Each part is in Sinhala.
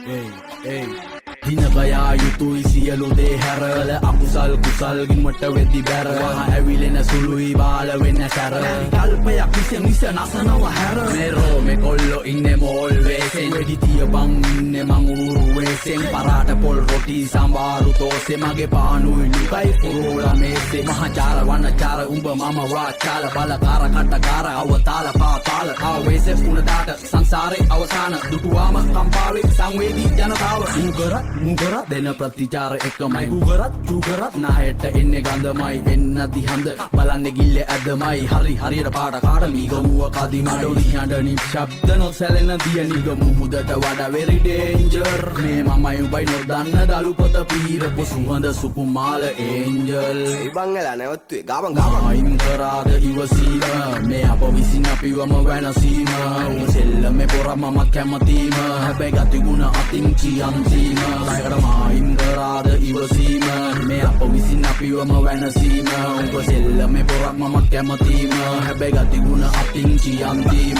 Hey, hey. දිනබයා යුතුයි සියලු දේ හැරල අකුසල් කුසල් ගින්වට වෙද්දි බැර වහ ඇවිලෙන සුළුයි බාල වෙන්න සැර කල්පයක් විස නසනව හැර මෙරෝ මේ කොල්ලෝ ඉන්නේ මෝල් වේසෙන් වෙඩි තියපන් ඉන්නේ මං ඌරු වේසෙන් පරාට පොල් රොටි සම්බාරු තෝසේ මගේ පානුයි ලුකයි පුරෝලා මේසේ මහචාර වනචාර උඹ මම වාචාල බලකාර කටකාර අවතාල පාතාල ආවේසේ පුනදාට සංසාරේ අවසාන දුටුවාම කම්පාවේ සංවේදී ජනතාව මුගරත් දෙන ප්‍රතිචාර එකමයි උගරත් චුගරත් නායට එන්නේ ගඳමයි එන්න දිහඳ බලන්නේ ගිල්ල ඇදමයි හරි හරියට පාට කාට මීගමුව කදි මඩොලි හඬ නිශ්ශබ්ද නොසැලෙන දිය නිගමු මුදට වඩා වෙරි ඩේන්ජර් මේ මමයි උඹයි නොදන්න දලු පොත පීරපු සුහඳ සුකුමාල ඒන්ජල් ඉබංගලා නැවත්තුවේ ගාබන් අයින් කරාද ඉවසීම මේ අප විසින් අපිවම වෙනසීම උන් සෙල්ලමේ පොර මමත් කැමතිම හැබැයි ගතිගුණ අතින් කියන්තීම ලයකටමයින් කරාද ඉවසීම මේ අප විසින් අපිවම වෙනසීම උඹ සෙල්ලමේ පොරක් මමත් කැමතිම හැබැයි ගතිගුණ අතින් කියන්තීම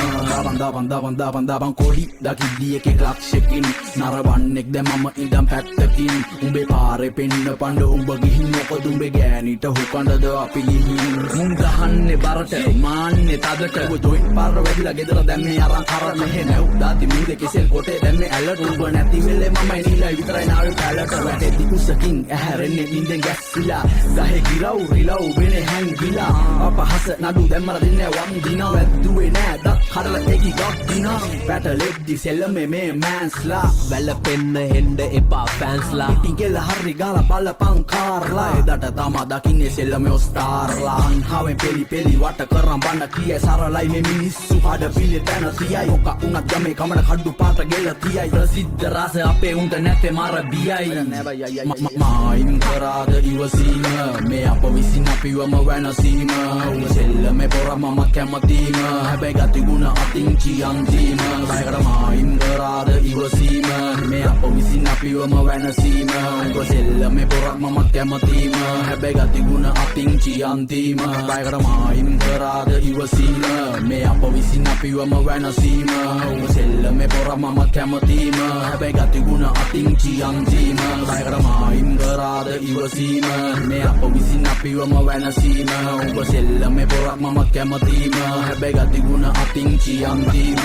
බන්දාබන් කොඩි දකිද්දී එකෙක් ලක්ෂකින් නරවන්නෙක් දැ මම ඉඳම් පැත්තකින් උඹේ පාරේ පෙන්න පණ්ඩ උඹ ගිහින් මොකද උඹේ ගෑනිට හුකණ්ඩද අපි ගිහින් මුන් ගහන්නේ බරට මාන්නේ තදට උඹ ජොයින් පාර වැදිලා ගෙදර දැම්මේ අරන් කරන මෙහෙ නැව් දාති මූදේ කෙසෙල් කොටේ දැම්මේ ඇලට උඹ නැති වෙලේ මමයි නිලයි විතරයි නාවේ පැලට වැටෙද්දි කුසකින් ඇහැරෙන්නේ නින්දෙන් ගැස්සිලා ගහේ ගිරව් රිලව් වෙනේ හැංගිලා අපහස නඩු දැම්මර දෙන්නේ වන් දිනා වැද්දුවේ නෑ දත් කඩලා ඒකි ගොක් දිනා පැටලෙද්දි සෙල්ලමේ මේ මෑන්ස්ලා වැලපෙන්න හෙන්ඩ එපා ෆෑන්ස්ලා ඉතින් කෙල්ල හරි ගාලා බලපං කාර්ලා එදට තමා දකින්නේ සෙල්ලමේ ඔස්ටාර්ලා අන්හාවෙන් පෙලි වට කරන් බන්න කියයි සරලයි මේ මිනිස්සු හඩ පිළි තැන තියයි ඔක උනත් ගමේ කමඩ කඩු පාට ගෙල තියයි ප්‍රසිද්ධ රස අපේ උන්ට නැත්තේ මර බියයි මයින් කරාද ඉවසීම මේ අප විසින් අපිවම වෙනසීම උන් සෙල්ලමේ පොර මම කැමතිම හැබැයි ගතිගුණ අතින් කියන්තීම ලයකටමයින් කරාද ඉවසීම මේ අප විසින් අපිවම වෙනසීම උඹ සෙල්ලමේ පොරක් මමත් කැමතිම හැබැයි ගතිගුණ අතින් කියන්තීම ලයකටමයින් කරාද ඉවසීම මේ අප විසින් අපිවම වෙනසීම උඹ සෙල්ලමේ පොරක් මමත් කැමතිම හැබැයි ගතිගුණ අතින් කියන්තීම ලයකටමයින් කරාද ඉවසීම මේ අප විසින් අපිවම වෙනසීම උඹ සෙල්ලමේ පොරක් මමත් කැමතිම හැබැයි ගතිගුණ අතින් කියන්තීම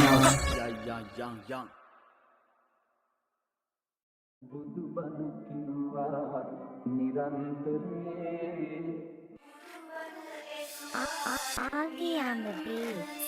බුදුබණ කිව්වා නිරන්තරේ Augie on the beat.